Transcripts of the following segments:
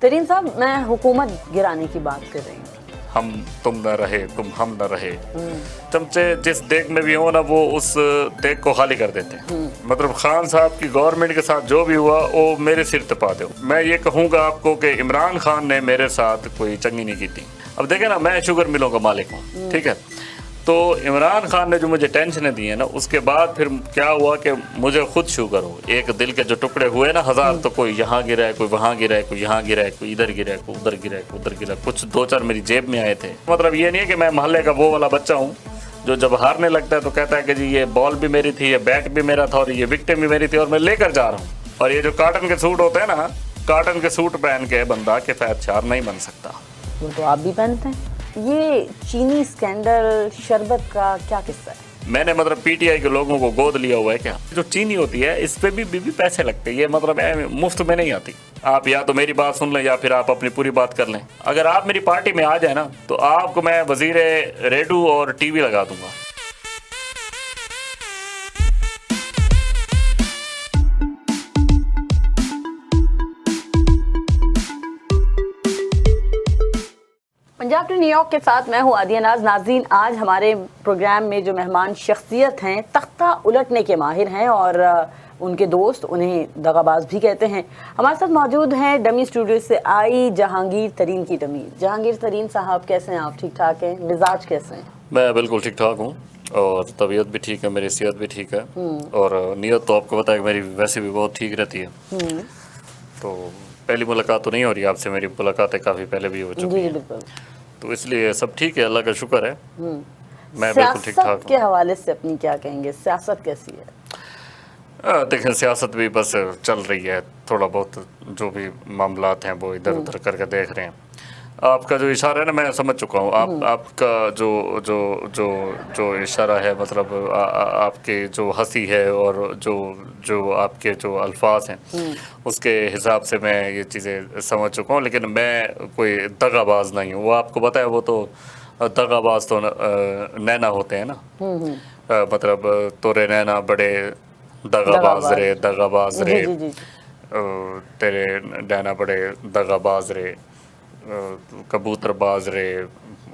तरीन साहब, मैं हुकूमत गिराने की बात कर रही हूँ। हम तुम न रहे, तुम हम न रहे। चमचे जिस देग में भी हो ना, वो उस देग को खाली कर देते हैं। मतलब खान साहब की गवर्नमेंट के साथ जो भी हुआ वो मेरे सिर तपा दो। मैं ये कहूँगा आपको कि इमरान खान ने मेरे साथ कोई चंगी नहीं की थी। अब देखे ना, मैं शुगर मिलों का मालिक हूँ, ठीक है। तो इमरान खान ने जो मुझे टेंशन दी है ना, उसके बाद फिर क्या हुआ कि मुझे खुद शुगर हो। एक दिल के जो टुकड़े हुए ना हजार, तो कोई यहाँ गिरा है, कोई वहाँ गिरा है, कोई यहाँ गिरा है, कोई इधर गिरा है, कोई उधर गिरा है, कोई उधर गिरा है। कुछ दो चार मेरी जेब में आए थे। मतलब ये नहीं है कि मैं मोहल्ले का वो वाला बच्चा हूँ जो जब हारने लगता है तो कहता है कि जी ये बॉल भी मेरी थी, ये बैट भी मेरा था और ये विकेट भी मेरी थी और मैं लेकर जा रहा हूँ। और ये जो कॉटन के सूट होते हैं ना, कॉटन के सूट पहन के बंदा किफायत शार नहीं बन सकता। वो तो आप भी पहनते हैं। ये चीनी स्कैंडल शरबत का क्या किस्सा है? मैंने मतलब पीटीआई के लोगों को गोद लिया हुआ है क्या? जो चीनी होती है इस पे भी पैसे लगते हैं। ये मतलब मुफ्त में नहीं आती। आप या तो मेरी बात सुन लें या फिर आप अपनी पूरी बात कर लें। अगर आप मेरी पार्टी में आ जाए ना, तो आपको मैं वजीर रेडियो और टीवी लगा दूंगा। पंजाब टू न्यूयॉर्क के साथ मैं हूँ आदिया नाज। नाज़रीन, आज हमारे प्रोग्राम में जो मेहमान शख्सियत हैं, तख्ता उलटने के माहिर हैं और उनके दोस्त उन्हें दगाबाज भी कहते हैं। हमारे साथ मौजूद हैं डमी स्टूडियो से आई जहांगीर तरीन की डमी। जहांगीर तरीन साहब, कैसे हैं आप? ठीक ठाक हैं? मिजाज कैसे हैं? मैं बिल्कुल ठीक ठाक हूँ और तबीयत भी ठीक है, मेरी सेहत भी ठीक है और नीयत तो आपको पता है कि मेरी वैसे भी बहुत ठीक रहती है। तो पहली मुलाकात तो नहीं हो रही आपसे, मेरी मुलाकातें काफ़ी पहले भी हो चुकी हैं, तो इसलिए सब ठीक है, अल्लाह का शुक्र है। मैं बिल्कुल ठीक ठाक के हवाले से अपनी क्या कहेंगे? सियासत कैसी है? देखें, सियासत भी बस चल रही है, थोड़ा बहुत जो भी मामलात हैं वो इधर उधर करके देख रहे हैं। आपका जो इशारा है ना, मैं समझ चुका हूँ। आपका जो जो जो जो इशारा है, मतलब आपके जो हंसी है और जो जो आपके जो अल्फाज हैं, उसके हिसाब से मैं ये चीज़ें समझ चुका हूँ। लेकिन मैं कोई दगाबाज नहीं हूँ। वो आपको पता है, वो तो दगाबाज तो नैना होते हैं ना। मतलब तोरे नैना बड़े दगाबाज रे, दगाबाज रे, तेरे नैना बड़े दगाबाज रे, कबूतर बाज रे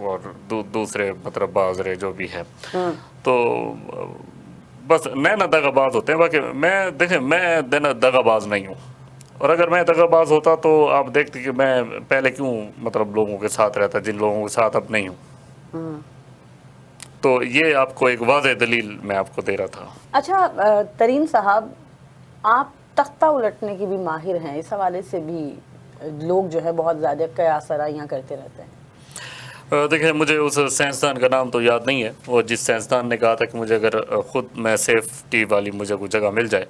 और दूसरे मतलब बाज रे जो भी है। तो बस नैना दगाबाज होते हैं। बाकी मैं देखें, मैं दगाबाज नहीं हूँ। और अगर मैं दगाबाज होता तो आप देखते कि मैं पहले क्यों मतलब लोगों के साथ रहता, जिन लोगों के साथ अब नहीं हूँ। तो ये आपको एक वाज़ेह दलील मैं आपको दे रहा था। अच्छा तरीन साहब, आप तख्ता उलटने की भी माहिर हैं। इस हवाले से भी लोग जो है बहुत ज़्यादा कयासराइयाँ करते रहते हैं। देखिए, मुझे उस साइंसदान का नाम तो याद नहीं है, और जिस साइंसदान ने कहा था कि मुझे अगर ख़ुद में सेफ्टी वाली मुझे कोई जगह मिल जाए,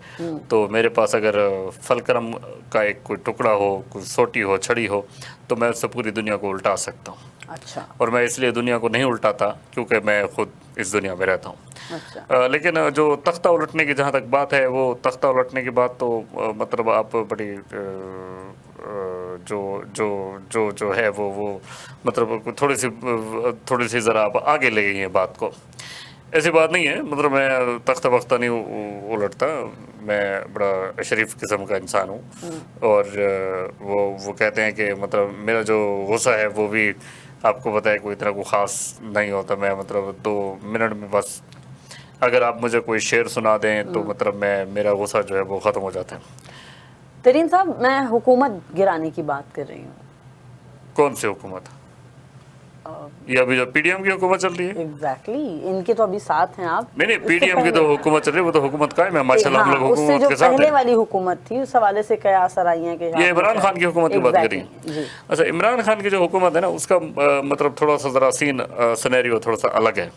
तो मेरे पास अगर फलक्रम का एक कोई टुकड़ा हो, कोई सोटी हो, छड़ी हो, तो मैं उससे पूरी दुनिया को उल्टा सकता हूँ। अच्छा। और मैं इसलिए दुनिया को नहीं उल्टाता क्योंकि मैं खुद इस दुनिया में रहता हूँ। अच्छा। लेकिन जो तख्ता उलटने की जहाँ तक बात है, वो तख्ता उलटने की बात तो मतलब आप बड़ी जो जो जो जो है वो मतलब थोड़ी सी ज़रा आप आगे ले गई हैं बात को। ऐसी बात नहीं है, मतलब मैं तख्ता वख्ता नहीं उलटता। मैं बड़ा शरीफ किस्म का इंसान हूँ। और वो कहते हैं कि मतलब मेरा जो गुस्सा है वो भी आपको पता है कोई इतना को ख़ास नहीं होता। मैं मतलब 2 मिनट में बस अगर आप मुझे कोई शेर सुना दें तो मतलब मेरा गुस्सा जो है वो ख़त्म हो जाता है। तरीन साहब, मैं हुकूमत गिराने की बात कर रही हूँ। कौन सी हुकूमत? ये अभी जो पीडीएम की हुकूमत चल रही है। एग्जैक्टली, इनके तो अभी साथ हैं आप। नहीं, पीडीएम की तो हुकूमत चल रही है, वो तो हुकूमत कायम है माशाल्लाह। हम लोग हुकूमत के साथ हैं। पहले वाली हुकूमत थी, उस हवाले से क्या असराइयाँ के ये इमरान खान की हुकूमत की बात कर रही है। अच्छा, इमरान खान की जो हुकूमत है ना, उसका मतलब थोड़ा सा ज़रा सीन सिनेरियो थोड़ा सा अलग है।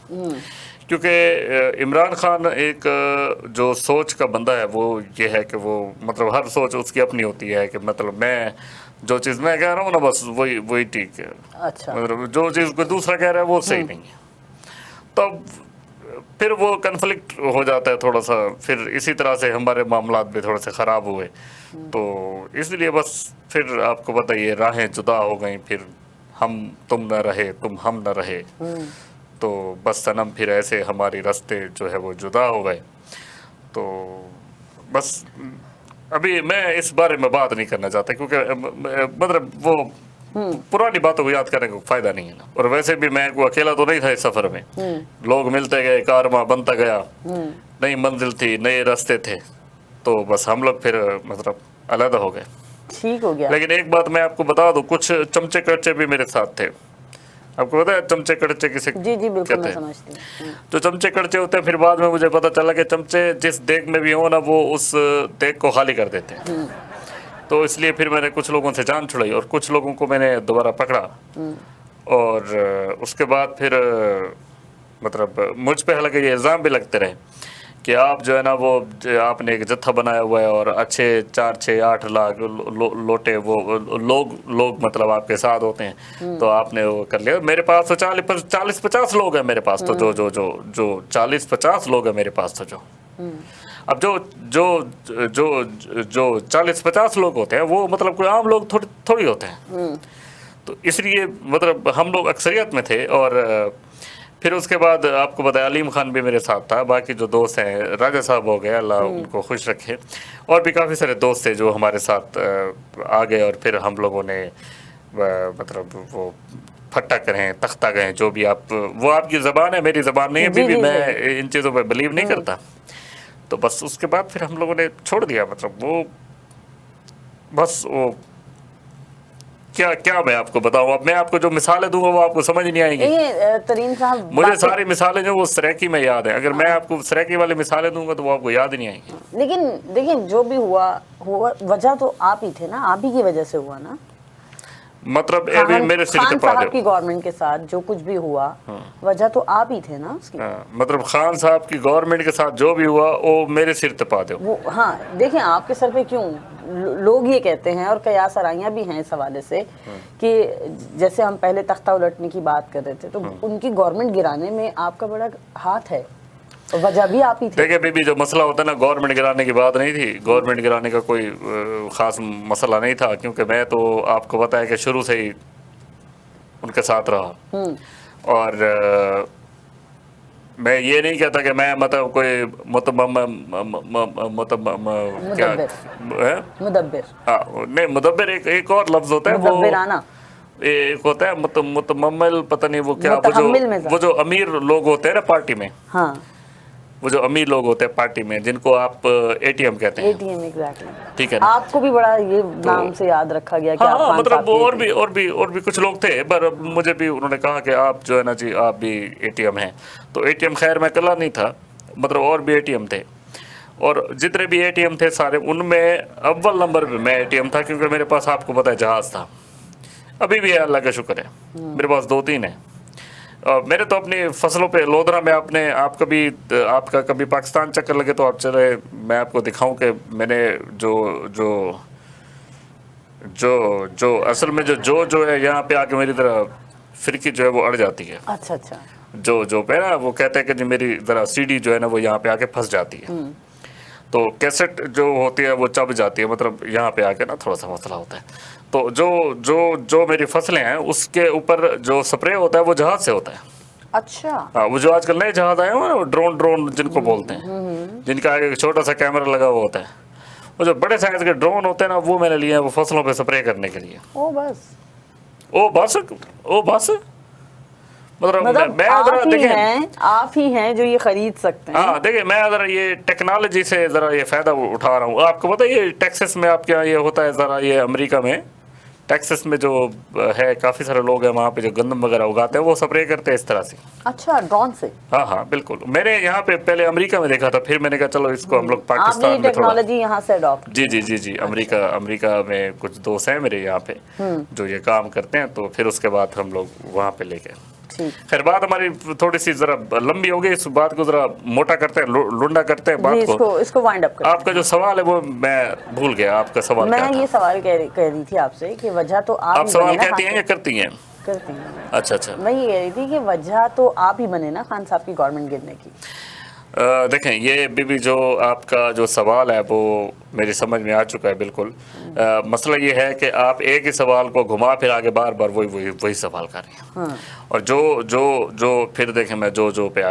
क्योंकि इमरान खान एक जो सोच का बंदा है, वो ये है कि वो मतलब हर सोच उसकी अपनी होती है कि मतलब मैं जो चीज़ मैं कह रहा हूँ ना, बस वही ठीक है। अच्छा। मतलब जो चीज़ कोई दूसरा कह रहा है वो सही नहीं है, तब फिर वो कन्फ्लिक्ट हो जाता है थोड़ा सा। फिर इसी तरह से हमारे मामलात भी थोड़े से ख़राब हुए, तो इसलिए बस फिर आपको पता ये राहें जुदा हो गई। फिर हम तुम न रहे, तुम हम न रहे, तो बस सनम फिर ऐसे हमारी रास्ते जो है वो जुदा हो गए। तो बस अभी मैं इस बारे में बात नहीं करना चाहता, क्योंकि मतलब वो पुरानी बातों को याद करने का फायदा नहीं है ना। और वैसे भी मैं को अकेला तो नहीं था इस सफर में, लोग मिलते गए, कारवां बनता गया, नई मंजिल थी, नए रास्ते थे, तो बस हम लोग फिर मतलब अलग हो गए। ठीक हो गया। लेकिन एक बात मैं आपको बता दूं, कुछ चमचे कच्चे भी मेरे साथ थे। आपको पता है चमचे कड़चे किसे जी जी बिल्कुल, कहते मैं हैं? समझती हूँ। जो चमचे कड़चे होते हैं, फिर बाद में मुझे पता चला कि चमचे जिस देग में भी हो ना, वो उस देग को खाली कर देते हैं। तो इसलिए फिर मैंने कुछ लोगों से जान छुड़ाई और कुछ लोगों को मैंने दोबारा पकड़ा। और उसके बाद फिर मतलब मुझ पे हालांकि ये इल्ज़ाम भी लगते रहे कि आप जो है ना वो आपने एक जत्था बनाया हुआ है और अच्छे 4-6-8 लाख लोटे वो लोग मतलब आपके साथ होते हैं, तो आपने वो कर लिया। मेरे पास तो 40-50 लोग हैं मेरे पास, तो जो 40-50 लोग हैं मेरे पास, तो जो अब जो जो जो जो 40-50 लोग होते हैं वो मतलब कोई आम लोग थोड़ी होते हैं। तो इसलिए मतलब हम लोग अक्सरियत में थे। और फिर उसके बाद आपको बताया अलीम खान भी मेरे साथ था, बाकी जो दोस्त हैं राजा साहब हो गए, अल्लाह उनको खुश रखे, और भी काफ़ी सारे दोस्त थे जो हमारे साथ आ गए। और फिर हम लोगों ने मतलब वो फट्टा करें, तख्ता करें, जो भी आप, वो आपकी ज़बान है, मेरी ज़बान नहीं है। अभी भी मैं इन चीज़ों पर बिलीव नहीं करता। तो बस उसके बाद फिर हम लोगों ने छोड़ दिया, मतलब वो बस वो क्या मैं आपको बताऊं। अब मैं आपको जो मिसालें दूंगा वो आपको समझ नहीं आएंगी। तरीन साहब, मुझे सारी मिसालें जो वो सरेकी में याद है, अगर मैं आपको सरेकी वाली मिसालें दूंगा तो वो आपको याद ही नहीं आएंगी। लेकिन देखिए जो भी हुआ वजह तो आप ही थे ना, आप ही की वजह से हुआ ना। मतलब अभी मेरे सिर पे पा दो की गवर्नमेंट के साथ जो कुछ भी हुआ, वजह तो आप ही थे ना उसकी। मतलब खान साहब की गवर्नमेंट के साथ जो भी हुआ वो मेरे सिर पे पा दो वो। हाँ देखिए आपके सर पे क्यों लोग ये कहते हैं, और कई सराइयाँ भी हैं इस हवाले से कि जैसे हम पहले तख्ता उलटने की बात कर रहे थे, तो उनकी गवर्नमेंट गिराने में आपका बड़ा हाथ है, वजह भी आप ही थे। देखिए बीबी, जो मसला होता है ना, गवर्नमेंट गिराने की बात नहीं थी। गवर्नमेंट गिराने का कोई ख़ास मसला नहीं था, क्योंकि मैं तो आपको पता है कि शुरू से ही उनके साथ रहा। और मैं ये नहीं कहता कि मैं मतलब कोई मुदब्बिर। हाँ नहीं, मुदब्बिर एक और लफ्ज़ होता है, वो एक होता है मुतमम्मिल, पता नहीं वो क्या, वो जो अमीर लोग होते हैं ना पार्टी में। हाँ, वो जो अमीर लोग होते हैं पार्टी में, जिनको आप एटीएम कहते हैं। ATM, exactly. ठीक है ना? आपको भी बड़ा ये नाम से याद रखा गया कि हाँ, मतलब और भी कुछ लोग थे, पर मुझे भी उन्होंने कहा कि आप जो है ना जी, आप भी एटीएम हैं। तो एटीएम खैर मैं अकेला नहीं था, मतलब और भी एटीएम थे। और जितने भी एटीएम थे सारे, उनमें अव्वल नंबर पे मैं एटीएम था, क्योंकि मेरे पास आपको पता है जहाज़ था। अभी भी है, अल्लाह का शुक्र है, मेरे पास 2-3 है। मेरे तो अपनी फसलों पे लोधरा में आपका कभी पाकिस्तान चक्कर लगे तो आप चले, मैं आपको दिखाऊं कि मैंने जो असल में जो है यहाँ पे आके मेरी तरह फिरकी जो है वो अड़ जाती है। अच्छा अच्छा। जो पे ना वो कहते हैं कि जी मेरी ज़रा सीढ़ी जो है ना वो यहाँ पे आके फंस जाती है, तो कैसेट जो होती है वो चब जाती है, मतलब यहाँ पे आके ना थोड़ा सा मसला होता है। तो जो मेरी फसलें हैं उसके ऊपर जो स्प्रे होता है वो जहाज से होता है। अच्छा। हाँ, वो जो आजकल नए जहाज आए हुए हैं, ड्रोन जिनको बोलते हैं, जिनका आगे एक छोटा सा कैमरा लगा हुआ होता है, वो जो बड़े साइज के ड्रोन होते हैं ना, वो मैंने लिए हैं वो फसलों पे स्प्रे करने के लिए। ओ बस मतलब आप ही हैं जो ये खरीद सकते हैं। हाँ देखिए, मैं ज़रा ये टेक्नोलॉजी से ज़रा ये फ़ायदा उठा रहा हूँ। आपको पता है ये टेक्सास में आपके यहाँ ये होता है, ज़रा ये अमेरिका में टेक्सास में जो है काफ़ी सारे लोग हैं वहाँ पे जो गंदम वगैरह उगाते हैं, वो स्प्रे करते हैं इस तरह से। अच्छा, ड्रोन से? हाँ बिल्कुल। मैंने यहाँ पे पहले अमेरिका में देखा था, फिर मैंने कहा चलो इसको हम लोग पाकिस्तान में टेक्नोलॉजी यहाँ से अडॉप्ट। जी। अमेरिका में कुछ दोस्त हैं मेरे यहाँ पे जो ये काम करते हैं, तो फिर उसके बाद हम लोग वहाँ पे ले गए। खैर बात हमारी थोड़ी सी जरा लंबी हो गई, इस बात को जरा मोटा करते हैं, लुंडा करते हैं बात को। इसको वाइंड अप करते हैं। आपका जो सवाल है वो मैं भूल गया, आपका सवाल क्या था? मैं ये सवाल कह रही थी आपसे कि वजह तो आप सवाल कहती हैं या करती हैं? करती हैं। अच्छा। मैं ये कह रही थी कि वजह तो आप ही बने ना खान साहब की गवर्नमेंट गिरने की। देखें, ये बीबी जो आपका जो सवाल है वो मेरी समझ में आ चुका है बिल्कुल। मसला ये है कि आप एक ही सवाल को घुमा फिर आगे बार वही सवाल कर रहे हैं। और जो फिर देखें, मैं जो पे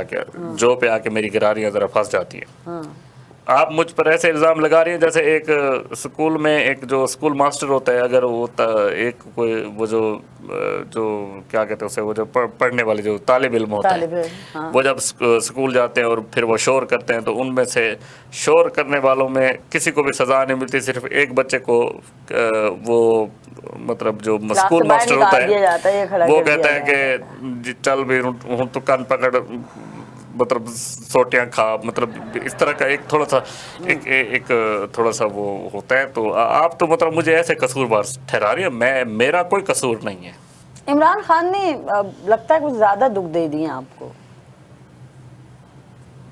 आके मेरी गिरारियाँ ज़रा फंस जाती है। आप मुझ पर ऐसे इल्ज़ाम लगा रही हैं जैसे एक स्कूल में एक जो स्कूल मास्टर होता है, अगर वो एक कोई वो जो क्या कहते हैं उसे, वो जो पढ़ने वाले जो तालिब इल्म होता है, हाँ। वो जब स्कूल जाते हैं और फिर वो शोर करते हैं तो उनमें से शोर करने वालों में किसी को भी सज़ा नहीं मिलती, सिर्फ एक बच्चे को वो मतलब जो स्कूल मास्टर होता है वो कहता है कि चल भी हूँ तो कान पकड़, मतलब सोटियाँ खा, मतलब इस तरह का एक थोड़ा सा एक थोड़ा सा वो होता है। तो आप तो मतलब मुझे ऐसे कसूरवार ठहरा रही है, मेरा कोई कसूर नहीं है। इमरान खान ने लगता है कुछ ज्यादा दुख दे दिए आपको।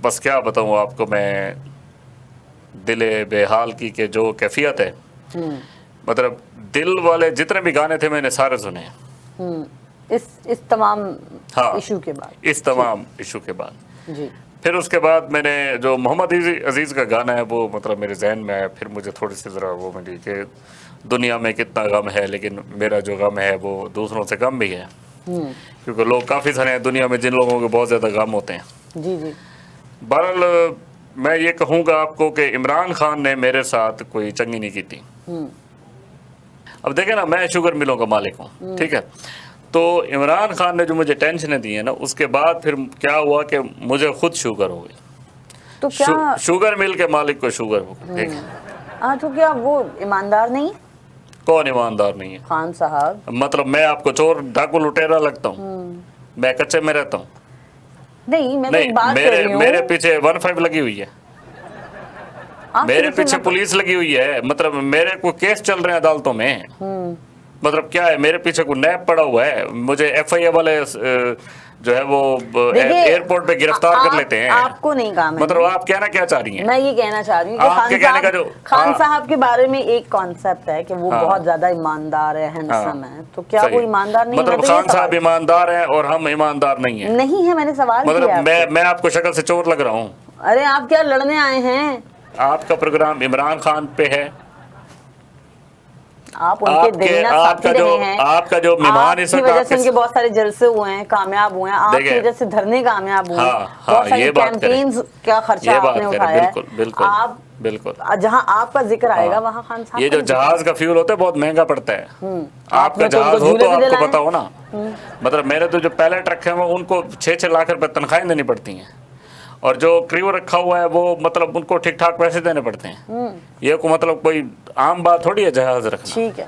बस क्या बताऊँ आपको मैं, दिले बेहाल की के जो कैफियत है, मतलब दिल वाले जितने भी गाने थे मैंने सारे सुने। इस तमाम हाँ, इशू के बाद, इस तमाम इशू के बाद जी। फिर उसके बाद मैंने जो मोहम्मद अजीज़ का गाना है वो मतलब मेरे जहन में आया, फिर मुझे थोड़ी सी ज़रा वो मिली कि दुनिया में कितना गम है, लेकिन मेरा जो गम है वो दूसरों से कम भी है, क्योंकि लोग काफ़ी सारे हैं दुनिया में जिन लोगों के बहुत ज़्यादा गम होते हैं। जी जी। बहरहाल मैं ये कहूँगा आपको कि इमरान खान ने मेरे साथ कोई चंगी नहीं की थी। अब देखें ना, मैं शुगर मिलों का मालिक हूँ, ठीक है, तो इमरान खान ने जो मुझे टेंशनें दी है ना, उसके बाद फिर क्या हुआ कि मुझे खुद शुगर हो गई। तो क्या शुगर मिल के मालिक को शुगर हो गई, ठीक है। हाँ, तो क्या वो ईमानदार नहीं है? कौन ईमानदार नहीं है? खान साहब। मतलब मैं आपको चोर डाकू लुटेरा लगता हूँ? मैं कच्चे में रहता हूँ? नहीं, मैं नहीं, तो बात कर रही हूँ, मेरे पीछे 15 लगी हुई है, मेरे पीछे पुलिस लगी हुई है, मतलब मेरे को केस चल रहे हैं अदालतों में। मतलब क्या है, मेरे पीछे कोई नैब पड़ा हुआ है, मुझे FIA वाले जो है वो एयरपोर्ट पे गिरफ्तार कर लेते हैं। आपको नहीं काम है, मतलब आप कहना क्या चाह रही हैं? मैं ये कहना चाह रही हूँ कि खान साहब के बारे में एक कॉन्सेप्ट है कि वो बहुत ज्यादा ईमानदार है, हैंडसम है, तो क्या वो ईमानदार नहीं है? मतलब खान साहब ईमानदार है और हम ईमानदार नहीं है? नहीं है, मैंने सवाल किया। मतलब मैं आपको शक्ल से चोर लग रहा हूँ? अरे आप क्या लड़ने आए हैं? आपका प्रोग्राम इमरान खान पे है, आप उनके देना साथी रहे हैं, आपका जो मेहमान इस वक्त वजह से उनके बहुत सारे जलसे हुए हैं, कामयाब हुए हैं, आपकी वजह से धरने कामयाब हुए हैं, बहुत सारी कैंपेन्स का खर्चा आपने उठाया है। बिल्कुल आप बिल्कुल, जहाँ आपका जिक्र आएगा वहाँ खान साहब, ये जो जहाज का फ्यूल होता है बहुत महंगा पड़ता है, आपका जहाज हो तो आपको पता हो ना। मतलब मेरे तो जो पायलट रखे हैं उनको 6-6 लाख रुपए तनख्वाहें देनी पड़ती हैं, और जो क्रू रखा हुआ है वो मतलब उनको ठीक ठाक पैसे देने पड़ते हैं। ये को मतलब कोई आम बात थोड़ी है जहाज रखना। ठीक है,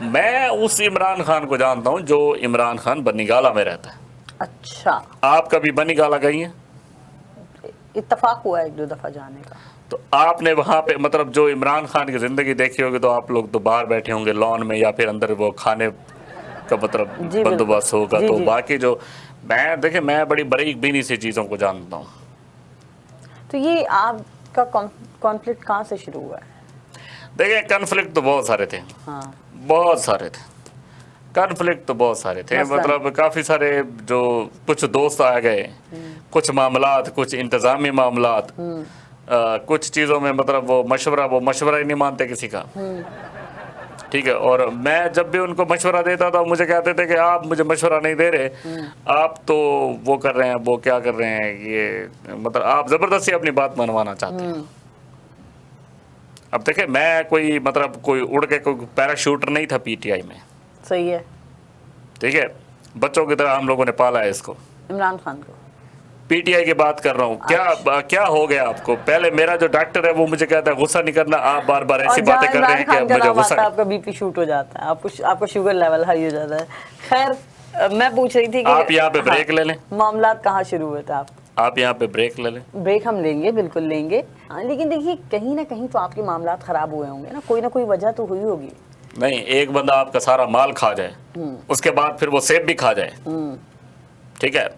मैं उस इमरान खान को जानता हूँ जो इमरान खान बनीगाला में रहता है। अच्छा, आप कभी बनीगाला गई हैं? इत्तेफाक हुआ है 1-2 दफा जाने का। तो आपने वहाँ पे मतलब जो इमरान खान की जिंदगी देखी होगी, तो आप लोग तो बाहर बैठे होंगे लॉन में या फिर अंदर वो खाने का मतलब बंदोबस्त होगा। तो बाकी जो मैं देखिए, मैं बड़ी बारीक बीनी से चीज़ों को जानता हूँ। तो ये आपका कॉन्फ्लिक्ट कहाँ से शुरू हुआ है? देखिए, कॉन्फ्लिक्ट तो बहुत सारे थे, हाँ, बहुत सारे थे कॉन्फ्लिक्ट, तो बहुत सारे थे। मतलब काफ़ी सारे जो कुछ दोस्त आ गए, कुछ मामलात, कुछ इंतज़ामी मामलात, कुछ चीज़ों में मतलब वो मशवरा ही नहीं मानते किसी का, ठीक है। और मैं जब भी उनको मशवरा देता था मुझे कहते थे कि आप मुझे मशवरा नहीं दे रहे, आप तो वो कर रहे हैं, वो क्या कर रहे हैं, ये मतलब आप ज़बरदस्ती अपनी बात मनवाना चाहते हैं। अब देखिए, मैं कोई मतलब कोई उड़ के कोई पैराशूटर नहीं था PTI में, सही है, ठीक है, बच्चों की तरह हम लोगों ने पाला है इसको, इमरान खान को। PTI की बात कर रहा हूँ। अच्छा। क्या हो गया आपको? पहले मेरा जो डॉक्टर है वो मुझे कहता है गुस्सा नहीं करना, आप बार बार ऐसी बातें कर रहे हैं कि मुझे गुस्सा, आपका BP शूट हो जाता है, आपका शुगर लेवल हाई हो जाता है। खैर, मैं पूछ रही थी कि आप यहाँ पे ब्रेक ले लें। मामलात कहाँ शुरू हुए थे आप यहाँ पे ब्रेक ले लें। ब्रेक हम लेंगे, बिल्कुल लेंगे, लेकिन देखिए कहीं ना कहीं तो आपके मामलात खराब हुए होंगे ना, कोई वजह तो हुई होगी। नहीं, एक बंदा आपका सारा माल खा जाए, उसके बाद फिर वो सेब भी खा जाए, ठीक है,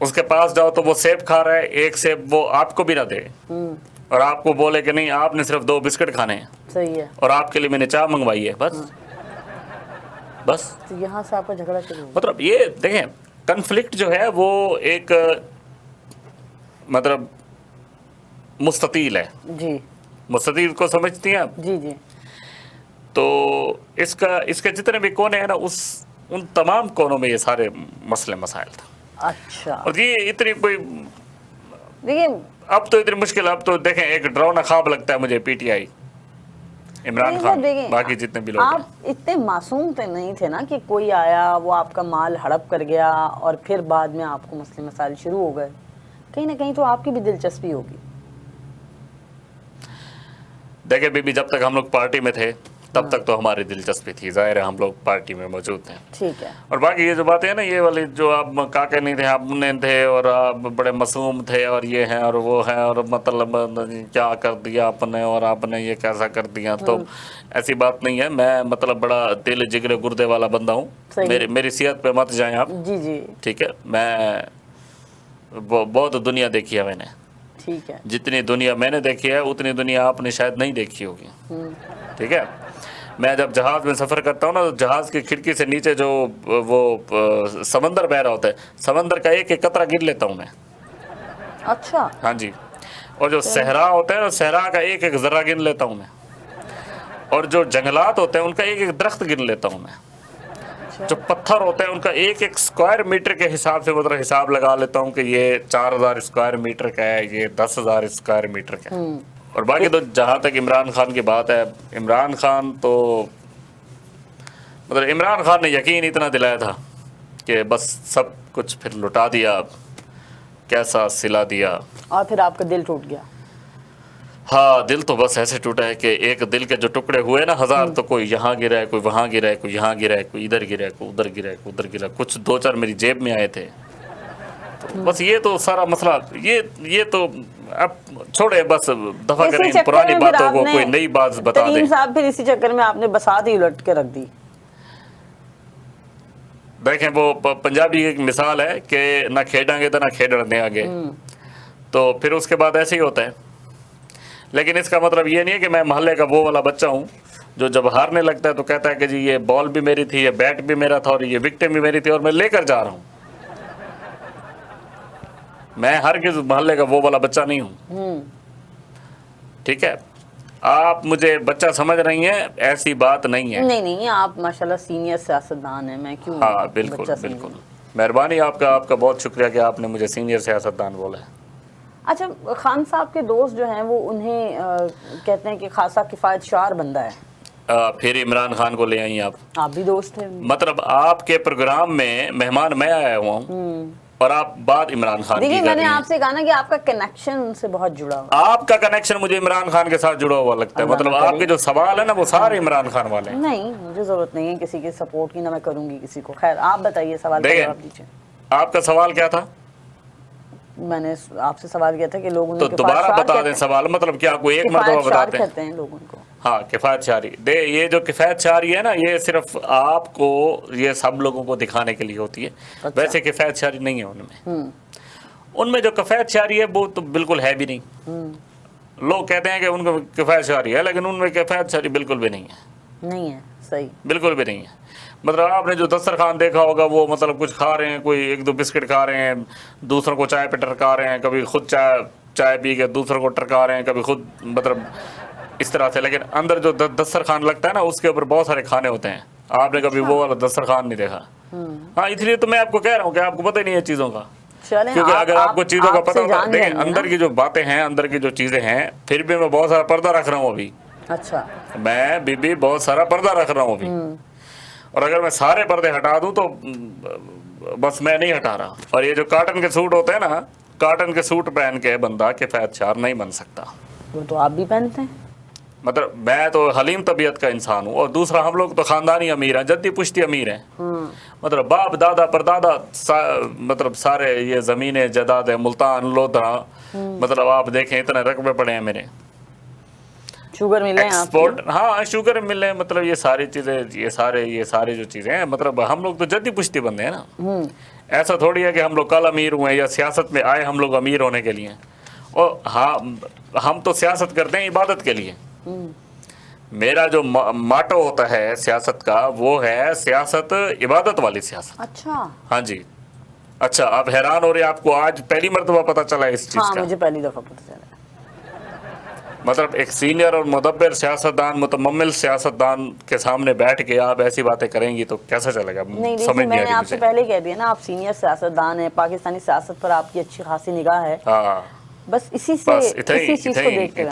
उसके पास जाओ तो वो सेब खा रहा है, एक सेब वो आपको भी ना दे, और आपको बोले कि नहीं आपने सिर्फ 2 बिस्किट खाने हैं, सही है, और आपके लिए मैंने चाय मंगवाई है, बस तो यहाँ से आपका झगड़ा शुरू। मतलब ये देखें, कन्फ्लिक्ट जो है वो एक मतलब मुस्ततील है जी, मुस्ततील को समझती हैं आप? जी जी। तो इसके जितने भी कोने हैं ना, उन तमाम कोनों में ये सारे मसले मसाइल था। अच्छा, और ये इतनी कोई देखिए अब तो इतनी मुश्किल, अब तो देखें एक डरावना ख्वाब लगता है मुझे पीटीआई, इमरान खान, बाकी जितने भी लोग आप इतने मासूम तो नहीं थे ना कि कोई आया वो आपका माल हड़प कर गया और फिर बाद में आपको मसले मसाइल शुरू हो गए। कहीं ना कहीं तो आपकी भी दिलचस्पी होगी। देखिए बीबी, जब तक हम लोग पार्टी में थे तब तक तो हमारी दिलचस्पी थी, जाहिर है हम लोग पार्टी में मौजूद थे। ठीक है। और बाकी ये जो बातें हैं ना, ये वाली जो आप काके नहीं थे, आप मुन्ने थे और आप बड़े मासूम थे और ये हैं और वो हैं और मतलब क्या कर दिया आपने और आपने ये कैसा कर दिया, तो ऐसी बात नहीं है। मैं मतलब बड़ा दिल जिगरे गुर्दे वाला बंदा हूँ, मेरी सेहत पे मत जाएं आप। जी जी ठीक है, मैं बहुत दुनिया देखी है मैंने। ठीक है। जितनी दुनिया मैंने देखी है उतनी दुनिया आपने शायद नहीं देखी होगी। ठीक है, मैं जब जहाज़ में सफ़र करता हूँ ना, तो जहाज़ की खिड़की से नीचे जो वो समंदर बह रहा होता है, समंदर का एक एक कतरा गिन लेता हूँ मैं। अच्छा। हाँ जी। और जो सहरा होता है ना, सहरा का एक एक ज़रा गिन लेता हूँ मैं। और जो जंगलात होते हैं उनका एक एक दरख्त गिन लेता हूँ मैं। जो पत्थर होते हैं उनका एक एक स्क्वायर मीटर के हिसाब से मतलब हिसाब लगा लेता हूँ कि ये 4000 स्क्वायर मीटर का है, ये 10,000 स्क्वायर मीटर का है। और बाकी तो जहाँ तक इमरान खान की बात है, इमरान खान तो मतलब इमरान खान ने यकीन इतना दिलाया था कि बस सब कुछ फिर लुटा दिया, कैसा सिला दिया, और फिर आपका दिल टूट गया। हाँ, दिल तो बस ऐसे टूटा है कि एक दिल के जो टुकड़े हुए ना 1000, तो कोई यहाँ गिरा है, कोई वहाँ गिरा है, कोई यहाँ गिरा है, कोई इधर गिरा है, कोई उधर गिरा है, कोई उधर गिरा, कुछ 2-4 मेरी जेब में आए थे। तो बस ये तो सारा मसला, ये तो अब छोड़े, बस दफा करें इन पुरानी बातों को, कोई नई बात बता दें। साहब फिर इसी चक्कर में आपने बसात ही उलट के रख दी। देखें वो पंजाबी की एक मिसाल है कि ना खेडांगे तो ना खेडण देंगे, तो फिर उसके बाद ऐसे ही होता है। लेकिन इसका मतलब ये नहीं है कि मैं मोहल्ले का वो वाला बच्चा हूँ जो जब हारने लगता है तो कहता है कि जी ये बॉल भी मेरी थी, ये बैट भी मेरा था और ये विकेट भी मेरी थी और मैं लेकर जा रहा हूँ। मैं हर किस मोहल्ले का वो वाला बच्चा नहीं हूँ। ठीक है, आप मुझे बच्चा समझ रही हैं, ऐसी बात नहीं है। नहीं, आप माशाल्लाह सीनियर सियासतदान हैं, मैं क्यों? हाँ बिल्कुल बिल्कुल, मेहरबानी आपका बहुत शुक्रिया कि आपने मुझे सीनियर सियासतदान बोला है। अच्छा, खान साहब के दोस्त जो हैं वो उन्हें कहते हैं कि खासा किफ़ायतशार बंदा है। फिर इमरान खान को ले आई आप भी दोस्त हैं। मतलब आपके प्रोग्राम में मेहमान मैं आया हुआ हूँ और आप बात इमरान खान की कर रही हैं। मैंने आपसे कहा ना कि आपका कनेक्शन उनसे बहुत जुड़ा हुआ। आपका कनेक्शन मुझे इमरान खान के साथ जुड़ा हुआ लगता है। मतलब आपके जो सवाल है ना वो सारे इमरान खान वाले हैं। नहीं, मुझे जरूरत नहीं है किसी की सपोर्ट की, ना मैं करूंगी किसी को। खैर आप बताइए, सवाल का जवाब दीजिए। आपका सवाल क्या था? मैंने आपसे सवाल किया था कि लोग तो दोबारा बता दें सवाल, मतलब क्या कोई एक मर्तबा बताते कहते हैं लोग उनको। हाँ, किफ़ायतशारी। दे ये जो किफ़ायतशारी है ना, ये सिर्फ आपको, ये सब लोगों को दिखाने के लिए होती है। अच्छा। वैसे किफ़ायतशारी नहीं है उनमें। उनमें जो किफ़ायतशारी है वो तो बिल्कुल है भी नहीं। लोग कहते हैं कि उनको किफ़ायतशारी है, लेकिन उनमें किफ़ायतशारी बिल्कुल भी नहीं है। नहीं है, सही, बिल्कुल भी नहीं है। मतलब आपने जो दस्तरखान देखा होगा वो मतलब कुछ खा रहे हैं, कोई 1-2 बिस्किट खा रहे हैं, दूसरों को चाय पे टरका रहे हैं, कभी खुद चाय पी के दूसरों को टरका रहे हैं, कभी खुद, मतलब इस तरह से। लेकिन अंदर जो दस्तरखान लगता है ना, उसके ऊपर बहुत सारे खाने होते हैं। आपने कभी वो वाला दस्तरखान नहीं देखा। हाँ, इसलिए तो मैं आपको कह रहा हूँ कि आपको पता ही नहीं है चीज़ों का। क्योंकि अगर आपको चीज़ों का पता होता, देखें अंदर की जो बातें हैं, अंदर की जो चीज़ें हैं, फिर भी मैं बहुत सारा पर्दा रख रहा हूँ अभी। अच्छा, मैं बीबी बहुत सारा पर्दा रख रहा हूँ अभी। और अगर मैं सारे पर्दे हटा दूं तो बस मैं नहीं हटा रहा। और ये जो कॉटन के सूट होते हैं ना, कॉटन के सूट पहन के बंदा किफ़ायतशार नहीं बन सकता। वो तो आप भी पहनते हैं। मतलब मैं तो हलीम तबीयत का इंसान हूँ। और दूसरा, हम लोग तो ख़ानदानी अमीर हैं, जद्दी पुश्ती अमीर हैं। मतलब बाप दादा परदादा मतलब सारे ये ज़मीनें जदाद है, मुल्तान लोधा, मतलब आप देखें इतने रकबे पड़े हैं मेरे। शुगर मिले एक्सपोर्ट, हाँ शुगर मिले, मतलब ये सारी चीज़ें, ये सारी जो चीज़ें हैं, मतलब हम लोग तो जद्दी पुश्ती बंदे हैं ना। ऐसा थोड़ी है कि हम लोग कल अमीर हुए या सियासत में आए हम लोग अमीर होने के लिए। और हाँ, हम तो सियासत करते हैं इबादत के लिए। मेरा जो माटो होता है सियासत का, वो है सियासत इबादत वाली सियासत। अच्छा, हाँ जी। अच्छा, आप हैरान हो रहे हैं, आपको आज पहली मरतबा पता चला इस चीज़ का? मुझे पहली दफ़ा पता चला। मतलब एक सीनियर और मुदब्बिर सियासतदान, मुतमम्मिल सियासतदान के सामने बैठ के आप ऐसी बातें करेंगी तो कैसा चलेगा? नहीं, समझ मैंने आपसे पहले कह दिया ना, आप सीनियर सियासतदान हैं, पाकिस्तानी सियासत पर आपकी अच्छी खासी निगाह है। हाँ, बस इसी से बस इसी चीज को देखते हुए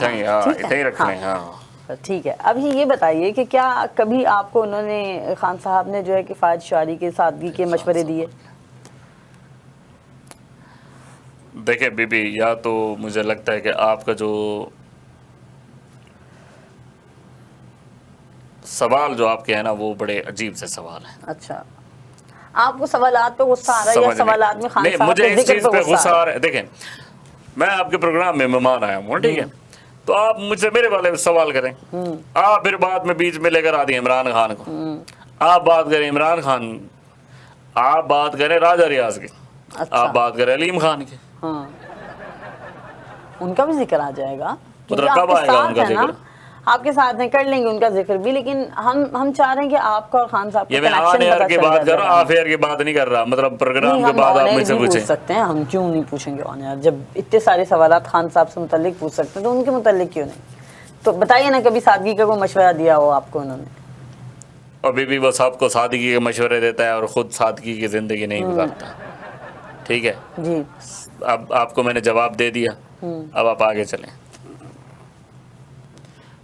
इतना ही रखना है। हाँ ठीक है। अभी ये बताइए कि क्या कभी आपको उन्होंने, खान साहब ने जो है कि फायद शारी के सादगी के मशवरे दिए? देखिए बीबी, या तो मुझे लगता है कि आपका जो सवाल जो आपके है ना वो बड़े अजीब से सवाल है। अच्छा, आपको सवालात पे गुस्सा आ रहा है या सवालात में खान नहीं, साहब मुझे के इस जिक्र चीज पे पे गुस्सा आ आ रहा है। देखें, मैं आपके प्रोग्राम में मेहमान आया हूँ, ठीक है, तो आप मुझसे मेरे वाले सवाल करें। आप फिर बाद में बीच में लेकर आती इमरान खान को। आप बात करें इमरान खान, आप बात करें राजा रियाज की, अच्छा। आप बात करें अलीम खान की। हाँ, उनका भी जिक्र आ जाएगा क्योंकि मतलब कब आपके आएगा साथ उनका है ना, जिक्र? आपके साथ में कर लेंगे उनका जिक्र भी, लेकिन हम चाह रहे हैं कि आपका और खान साहब का ये मैं ऑन कनेक्शन एयर पता की चल बात कर रहा हूँ, जाए। ऑफ एयर की बात नहीं कर रहा। मतलब नहीं, प्रोग्राम के हम बाद ऑन आप एयर मुझसे भी पूछ पूछें। सकते हैं, हम क्यों नहीं पूछेंगे ऑन एयर? जब इतने सारे सवालात खान साहब से मुतल्लिक पूछ सकते हैं तो उनके मुतल्लिक क्यों नहीं? तो बताइए ना, कभी सादगी का कोई मशवरा दिया हो आपको उन्होंने? अभी भी वो सबको सादगी के मशवरे देता है और खुद सादगी की जिंदगी नहीं गुजारता। ठीक है जी। अब आपको मैंने जवाब दे दिया, अब आप आगे चलें।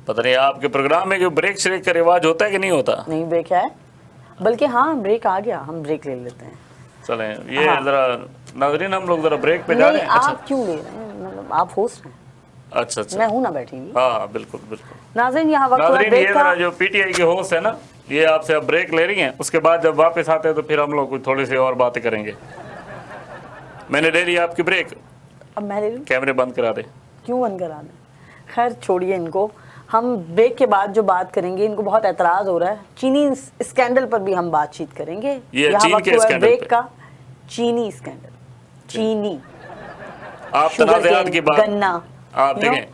पता नहीं आपके प्रोग्राम में जो ब्रेक श्रेक का रिवाज होता है कि नहीं होता? नहीं, ब्रेक है, बल्कि हाँ ब्रेक आ गया, हम ब्रेक ले लेते हैं। चलें, ये हाँ। जरा नाजरीन, हम लोग जरा ब्रेक पे जा रहे हैं। नहीं, अच्छा आप क्यों ले रहे हैं? मतलब आप होस्ट हैं, अच्छा अच्छा, मैं हूं ना बैठी हुई। हाँ बिल्कुल बिल्कुल। नाज़रीन, यहाँ वक्त हुआ नाजरीन, ये ब्रेक का। जरा जो पीटीआई के होस्ट है ना, ये आपसे अब ब्रेक ले रही हैं, उसके बाद जब वापस आते हैं तो फिर हम लोग कुछ थोड़ी सी और बातें करेंगे। मैंने ले लिया आपकी ब्रेक, अब मैं ले लूं? कैमरे बंद करा दे। क्यों बंद करा दें? खैर छोड़िए इनको, हम ब्रेक के बाद जो बात करेंगे, इनको बहुत एतराज़ हो रहा है, चीनी स्कैंडल पर भी हम बातचीत करेंगे। ये यहाँ चीन वक्त के हुआ है स्कैंडल ब्रेक पे। का। चीनी स्कैंडल, चीनी, आप शुगर तनाज़ात केन, की बात, गन्ना। आप देखें,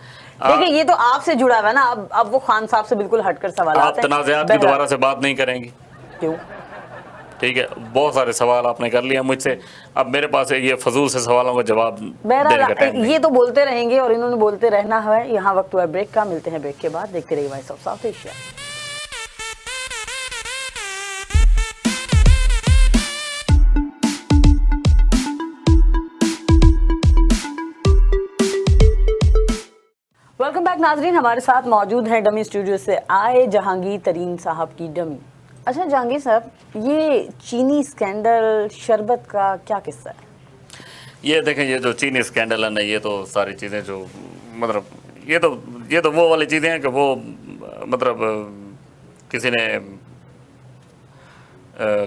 देखिए ये तो आपसे जुड़ा हुआ है ना, अब वो खान साहब से बिल्कुल हटकर सवाल आप आते हैं। तनाज़ात की दोबारा से बात नहीं करेंगी, क्यों? ठीक है? बहुत सारे सवाल आपने कर लिया मुझसे, अब मेरे पास ये फजूल से सवालों का जवाब देने का टाइम नहीं। ये तो बोलते रहेंगे और इन्होंने बोलते रहना है। यहाँ वक्त हुआ है ब्रेक का, मिलते हैं ब्रेक के बाद। देखते रहिए voice of south Asia. Welcome back नाजरीन, हमारे साथ मौजूद हैं डमी स्टूडियो से आए जहांगीर तरीन साहब की डमी। अच्छा जहांगीर साहब, ये चीनी स्कैंडल, शरबत का क्या किस्सा है? ये देखें, ये जो चीनी स्कैंडल है ना, ये तो सारी चीज़ें जो मतलब ये तो वो वाली चीज़ें हैं कि वो मतलब किसी ने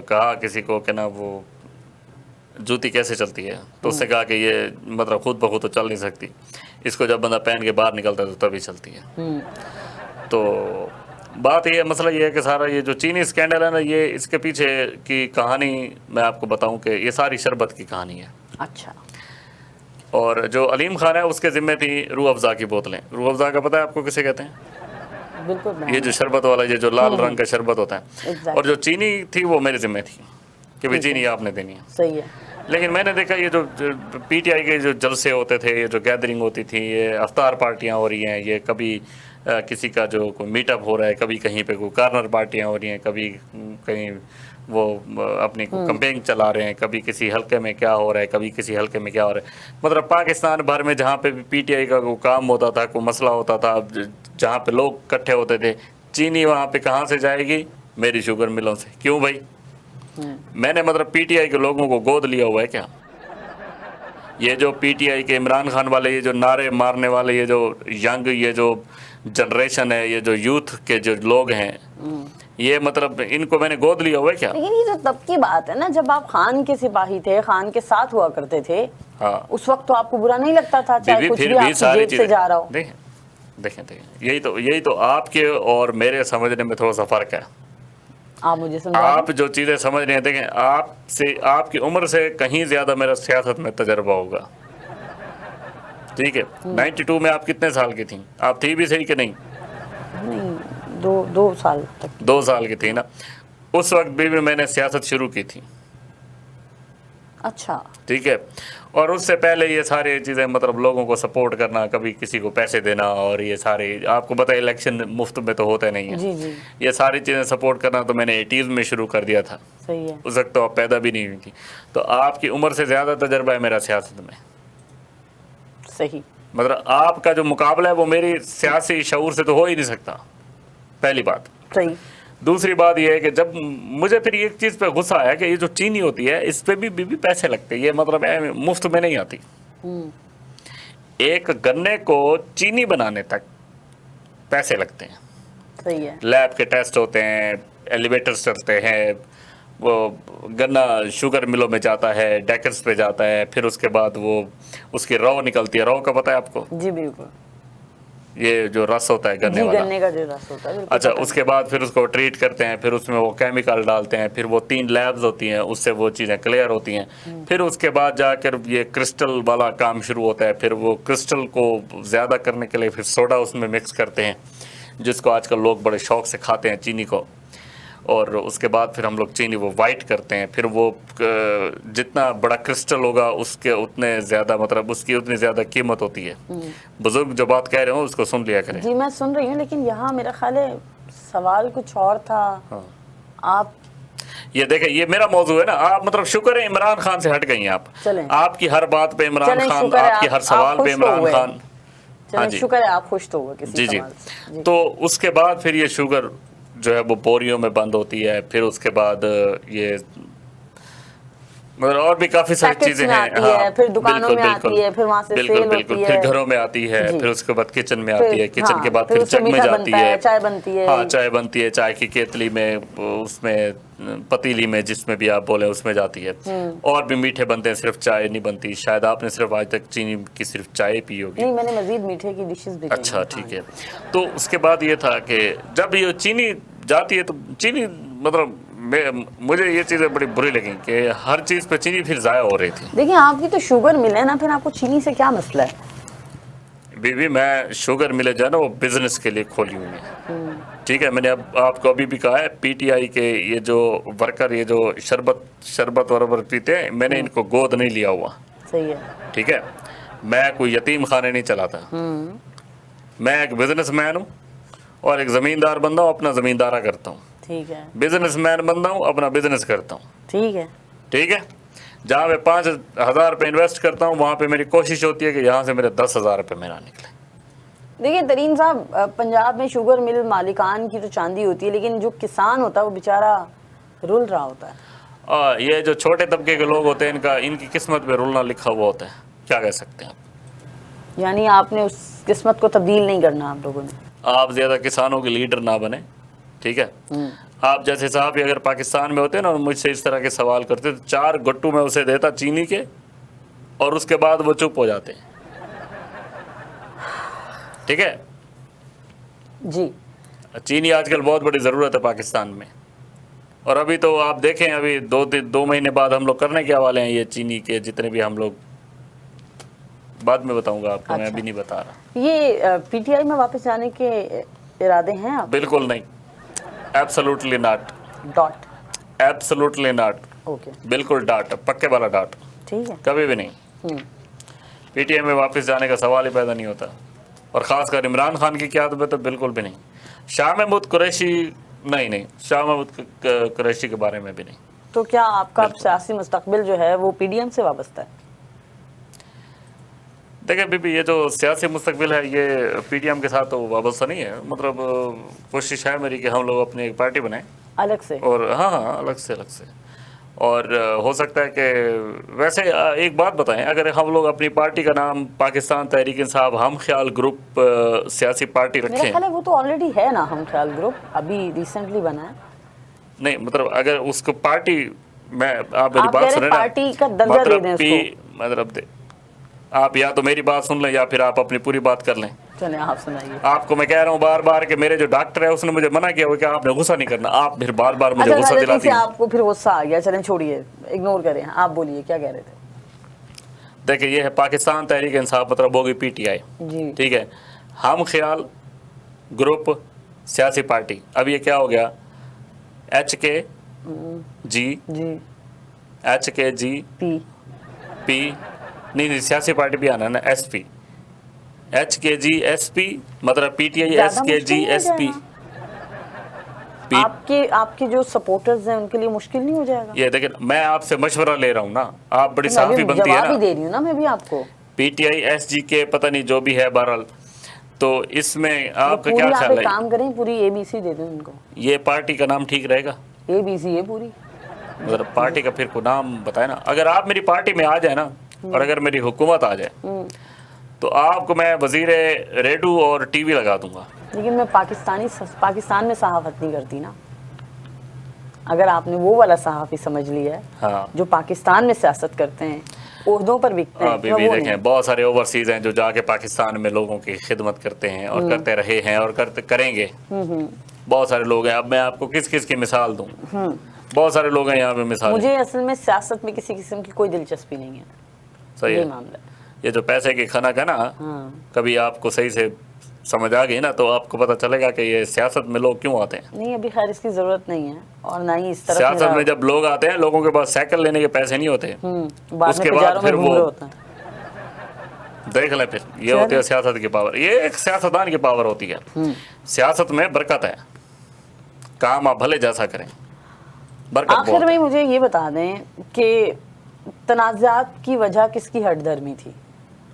कहा किसी को कि ना वो जूती कैसे चलती है, तो उससे कहा कि ये मतलब खुद ब खुद तो चल नहीं सकती, इसको जब बंदा पहन के बाहर निकलता है तो तभी चलती है। तो बात ये मसला ये है कि सारा ये जो चीनी स्कैंडल है ना, ये इसके पीछे की कहानी मैं आपको बताऊं कि ये सारी शरबत की कहानी है। अच्छा। और जो अलीम खान है उसके ज़िम्मे थी रूह अफ़ज़ा की बोतलें। रूह अफ़ज़ा का पता है आपको किसे कहते हैं? बिल्कुल। ये जो शरबत वाला, ये जो लाल रंग का शरबत होता है। Exactly. और जो चीनी थी वो मेरे ज़िम्मे थी कि भाई चीनी आपने देनी है। सही है। लेकिन मैंने देखा ये जो पीटीआई के जो जलसे होते थे, ये जो गैदरिंग होती थी, ये अफ्तार पार्टियां हो रही हैं, ये कभी किसी का जो कोई मीटअप हो रहा है, कभी कहीं पे कोई कार्नर पार्टियां हो रही हैं, कभी कहीं वो अपनी कैंपेन चला रहे हैं, कभी किसी हलके में क्या हो रहा है, कभी किसी हलके में क्या हो रहा है। मतलब पाकिस्तान भर में जहाँ पे भी पीटीआई का कोई काम होता था, कोई मसला होता था, जहाँ पे लोग इकट्ठे होते थे, चीनी वहाँ पे कहाँ से जाएगी? मेरी शुगर मिलों से। क्यों भाई? मैंने मतलब पीटीआई के लोगों को गोद लिया हुआ है क्या? ये जो पीटीआई के इमरान खान वाले, ये जो नारे मारने वाले, ये जो यंग, ये जो जनरेशन है, ये जो यूथ के जो लोग हैं, ये मतलब इनको मैंने गोद लिया हुआ है क्या? लेकिन ये तो तब की बात है ना, जब आप खान के सिपाही थे, खान के साथ हुआ करते थे। हाँ, उस वक्त तो आपको बुरा नहीं लगता था, चाहे कुछ भी आपकी जेब से जा रहा हो। देखें यही तो आपके और मेरे समझने में थोड़ा सा फर्क है। आप मुझे समझा। आप जो चीज़ें समझ रहे हैं, देखें, आपसे आपकी उम्र से कहीं ज़्यादा मेरा सियासत में तजर्बा होगा, ठीक है? 92 में आप कितने साल की थी? आप थी भी सही कि नहीं? नहीं, दो साल तक। 2 साल की थी ना। उस वक्त भी मैंने सियासत शुरू की थी, अच्छा। ठीक है? और उससे पहले ये सारी चीज़ें मतलब लोगों को सपोर्ट करना, कभी किसी को पैसे देना, और ये सारे आपको पता है इलेक्शन मुफ्त में तो होते नहीं है। जी जी। ये सारी चीज़ें सपोर्ट करना तो मैंने 80s में शुरू कर दिया था। सही है। उस वक्त तो आप पैदा भी नहीं हुई थी। तो आपकी उम्र से ज़्यादा तजर्बा है मेरा सियासत में। सही। मतलब आपका जो मुकाबला है वो मेरी सियासी शऊर से तो हो ही नहीं सकता, पहली बात। सही। दूसरी बात यह है कि जब मुझे फिर एक चीज़ पे गुस्सा आया कि ये जो चीनी होती है इस पे भी पैसे लगते हैं, ये मतलब मुफ्त में नहीं आती। एक गन्ने को चीनी बनाने तक पैसे लगते हैं। सही है। लैब के टेस्ट होते हैं, एलिवेटर्स चलते हैं, वो गन्ना शुगर मिलों में जाता है, डेकर्स पे जाता है, फिर उसके बाद वो उसकी रौ निकलती है। रौ का पता है आपको? जी बिल्कुल। ये जो रस होता है गन्ने वाला, गन्ने का जो रस होता है। अच्छा, उसके बाद फिर उसको ट्रीट करते हैं, फिर उसमें वो केमिकल डालते हैं, फिर वो 3 लैब्स होती हैं, उससे वो चीज़ें क्लियर होती हैं। फिर उसके बाद जाकर ये क्रिस्टल वाला काम शुरू होता है। फिर वो क्रिस्टल को ज़्यादा करने के लिए फिर सोडा उसमें मिक्स करते हैं, जिसको आजकल लोग बड़े शौक से खाते हैं चीनी को। और उसके बाद फिर हम लोग चीनी वो वाइट करते हैं। फिर वो जितना बड़ा क्रिस्टल होगा उसके उतने ज़्यादा, मतलब उसकी उतनी ज़्यादा कीमत होती है। बुजुर्ग जो बात कह रहे हो उसको सुन लिया करें। जी मैं सुन रही हूँ, लेकिन यहाँ मेरा ख्याल है सवाल कुछ और था। हाँ। आप ये देखें, ये मेरा मौजू है ना। आप मतलब शुक्र है इमरान खान से हट गई हैं आप। आपकी हर बात पे इमरान खान, आपकी हर सवाल पे इमरान खान। हाँ, शुक्र है आप खुश तो हुए किसी सवाल से। जी। तो उसके बाद फिर ये शुगर जो है वो बोरियों में बंद होती है। फिर उसके बाद ये मतलब और भी काफी सारी चीजें हैं। हाँ, फिर दुकानों में आती है, फिर वहाँ से सेल होती है, फिर घरों में आती है, फिर उसके बाद किचन में आती है, किचन के बाद फिर जग में जाती है, चाय बनती है। हाँ, चाय बनती है, चाय की केतली में, उसमें पतीली में, जिसमें भी आप बोले उसमें जाती है। और भी मीठे बनते हैं, सिर्फ चाय नहीं बनती। शायद आपने सिर्फ आज तक चीनी की सिर्फ चाय पी होगी। नहीं, मैंने मजीद मीठे की डिशेस भी। अच्छा, ठीक है। तो उसके बाद ये था कि जब ये चीनी जाती है तो चीनी मतलब मुझे ये चीज़ें बड़ी बुरी लगी कि हर चीज़ पे चीनी फिर ज़ाया हो रही थी। देखिए, आपकी तो शुगर मिल है ना, फिर आपको चीनी से क्या मसला है? बीवी, मैं शुगर मिले जो है ना वो बिजनेस के लिए खोली हुई है। ठीक है, मैंने अब आपको अभी भी कहा है, पीटीआई के ये जो वर्कर, ये जो शरबत वरबर पीते हैं, मैंने इनको गोद नहीं लिया हुआ। सही है। ठीक है, मैं कोई यतीम खाने नहीं चलाता। मैं एक बिजनेसमैन हूँ और एक ज़मींदार बंदा हूँ, अपना ज़मींदारा करता हूँ। ठीक है। बिजनेसमैन बंदा हूँ, अपना बिजनेस करता हूँ। ठीक है। ठीक है, जहाँ मैं 5,000 रुपये इन्वेस्ट करता हूँ वहाँ पे मेरी कोशिश होती है कि यहाँ से मेरे 10,000 रुपये में ना निकले। देखिए तरीन साहब, पंजाब में शुगर मिल मालिकान की तो चांदी होती है, लेकिन जो किसान होता है वो बेचारा रुल रहा होता है। ये जो छोटे तबके के लोग होते हैं, इनकी किस्मत पे रुलना लिखा हुआ होता है। क्या कह सकते हैं आप? यानी आपने उस किस्मत को तब्दील नहीं करना आप लोगों ने। आप ज़्यादा किसानों के लीडर ना बने, ठीक है? आप जैसे साहब भी अगर पाकिस्तान में होते ना और मुझसे इस तरह के सवाल करते तो 4 गट्टू में उसे देता चीनी के, और उसके बाद वो चुप हो जाते हैं। ठीक है जी। चीनी आजकल बहुत बड़ी ज़रूरत है पाकिस्तान में। और अभी तो आप देखें, अभी 2 महीने बाद हम लोग करने क्या वाले हैं ये चीनी के जितने भी हम लोग, बाद में बताऊंगा आपको। अच्छा। मैं अभी नहीं बता रहा। ये पीटीआई में वापस जाने के इरादे हैं आप? बिल्कुल नहीं, absolutely not. Dot. Absolutely not. Okay. बिल्कुल डॉट, पक्के वाला डॉट। ठीक है। कभी भी नहीं। पीटीआई में वापस जाने का सवाल ही पैदा नहीं होता। और ख़ासकर इमरान खान की क़यादत में तो बिल्कुल भी नहीं। शाह महमूद कुरैशी नहीं, शाह महमूद कुरैशी के बारे में भी नहीं। तो क्या आपका सियासी मुस्तकबिल जो है वो पीडीएम से वाबस्ता है? देखिए बीबी, ये जो सियासी मुस्तकबिल है ये पीटीएम के साथ तो वाबस्ता नहीं है। मतलब कोशिश है मेरी कि हम लोग अपनी एक पार्टी बनाएं अलग से। और हाँ, अलग से। और हो सकता है कि वैसे एक बात बताएं, अगर हम लोग अपनी पार्टी का नाम पाकिस्तान तहरीक इंसाफ हम ख्याल ग्रुप सियासी पार्टी रखें। मेरा ख्याल है वो तो ऑलरेडी है ना, हम ख्याल ग्रुप अभी रिसेंटली बना है। नहीं मतलब अगर उसको पार्टी में आप मेरी बात सुने ना, पार्टी का दर्जा दे दें उसको। मतलब आप या तो मेरी बात सुन लें या फिर आप अपनी पूरी बात कर लें। चलें, आप सुनाइए। आपको मैं कह रहा हूँ बार बार कि मेरे जो डॉक्टर है उसने मुझे मना किया हुआ कि आपने गुस्सा नहीं करना। आप फिर बार बार मुझे गुस्सा दिलाती हैं। आपको फिर गुस्सा आ गया। चलें छोड़िए, इग्नोर करें। आप बोलिए क्या कह रहे थे? देखिए, ये है पाकिस्तान तहरीक इंसाफ, मतलब होगी पीटीआई। ठीक है, हम ख्याल ग्रुप सियासी पार्टी। अब ये क्या हो गया, HKG नहीं, सियासी पार्टी भी आना है ना, SP HKG SP मतलब PTI SKG SP। आपके जो सपोर्टर्स हैं उनके लिए मुश्किल नहीं हो जाएगा? ये देखिए, मैं आपसे मशवरा ले रहा हूँ ना, आप बड़ी साफी बनती है ना। जवाब ही दे रही हूँ ना मैं भी आपको। PTI SGK पता नहीं जो भी है बहरहाल। तो इसमें आपका क्या आप ख्याल एक है? काम करें, पूरी ABC दे दें उनको। ये पार्टी का नाम ठीक रहेगा? ABC है पूरी। मतलब पार्टी का फिर को नाम बताए ना। अगर आप मेरी पार्टी में आ जाए ना, और अगर मेरी हुकूमत आ जाए, तो आपको मैं वजीर रेडियो और TV लगा दूंगा। लेकिन मैं पाकिस्तान में सहाफत नहीं करती ना। अगर आपने वो वाला सहाफ़ी समझ लिया है, हाँ, जो पाकिस्तान में सियासत करते हैं, ओहदों पर बिकते हैं, अभी मैं भी वो देखें बहुत सारे ओवरसीज हैं जो जाके पाकिस्तान में लोगों की खिदमत करते हैं और करते रहे हैं और करते करेंगे। बहुत सारे लोग हैं। अब मैं आपको किस किस की मिसाल दूं? बहुत सारे लोग हैं यहाँ पे मिसाल। मुझे असल में सियासत में किसी किस्म की कोई दिलचस्पी नहीं है। सही ये है। मामला है। ये जो पैसे की खनक है ना, कभी आपको सही से समझ आ गई ना, तो आपको पता चलेगा कि ये सियासत में लोग क्यों आते हैं। नहीं, अभी खैर इसकी ज़रूरत नहीं है, और ना ही इस तरफ सियासत में जब लोग आते हैं, लोगों के पास साइकिल लेने के पैसे नहीं होते, उसके बाद फिर वो देख लें, फिर ये होती है सियासत की पावर। ये एक सियासतदान की पावर होती है। सियासत में बरकत है, काम आप भले जैसा करें, बरकत बहुत आखिर है। में मुझे ये बता दें कि तनाज़ात की वजह किसकी हठधर्मी थी?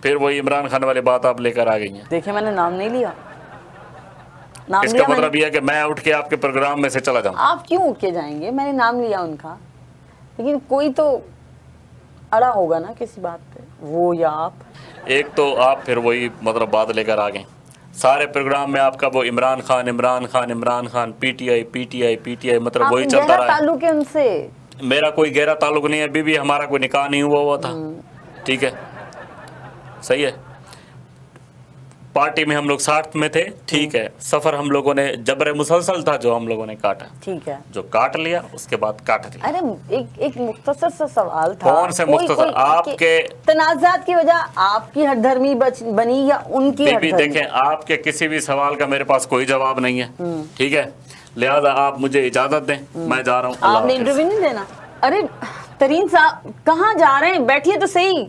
फिर वही इमरान खान वाली बात आप लेकर आ गई हैं। देखिए, मैंने नाम नहीं लिया। नाम इसका लिया मतलब ये है कि मैं उठ के आपके प्रोग्राम में से चला जाऊं। आप क्यों उठ के जाएंगे? मैंने नाम लिया उनका, लेकिन कोई तो अड़ा होगा ना किसी बात पे, वो या आप। एक तो आप फिर वही मतलब बात लेकर आ गए। सारे प्रोग्राम में आपका वो इमरान खान इमरान खान इमरान खान, PTI मतलब वही चलता रहा है। ताल्लुक है उनसे। मेरा कोई गहरा ताल्लुक नहीं है, अभी भी हमारा कोई निकाह नहीं हुआ था। ठीक है, सही है। पार्टी में हम लोग साथ में थे, ठीक है। सफर हम लोगों ने जबरे मुसलसल था जो हम लोगों ने काटा, ठीक है, जो काट लिया उसके बाद काट लिया। अरे एक मुख्तसर सा सवाल था। कौन से मुख्तसर? आपके तनाज़ात की वजह आपकी हठधर्मी बनी या उनकी बीबी? हठधर्मी? देखें, आपके किसी भी सवाल का मेरे पास कोई जवाब नहीं है, ठीक है। लिहाजा आप मुझे इजाजत दें, मैं जा रहा हूँ। अल्लाह आपने हाफिज़। इंटरव्यू नहीं देना। अरे तरीन साहब, कहाँ जा रहे हैं? बैठिए तो सही।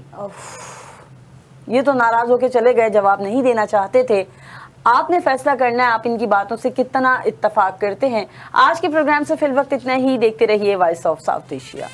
ये तो नाराज होके चले गए, जवाब नहीं देना चाहते थे। आपने फैसला करना है आप इनकी बातों से कितना इत्तफाक करते हैं। आज के प्रोग्राम से फिल वक्त इतना ही। देखते रहिए वॉइस ऑफ साउथ एशिया।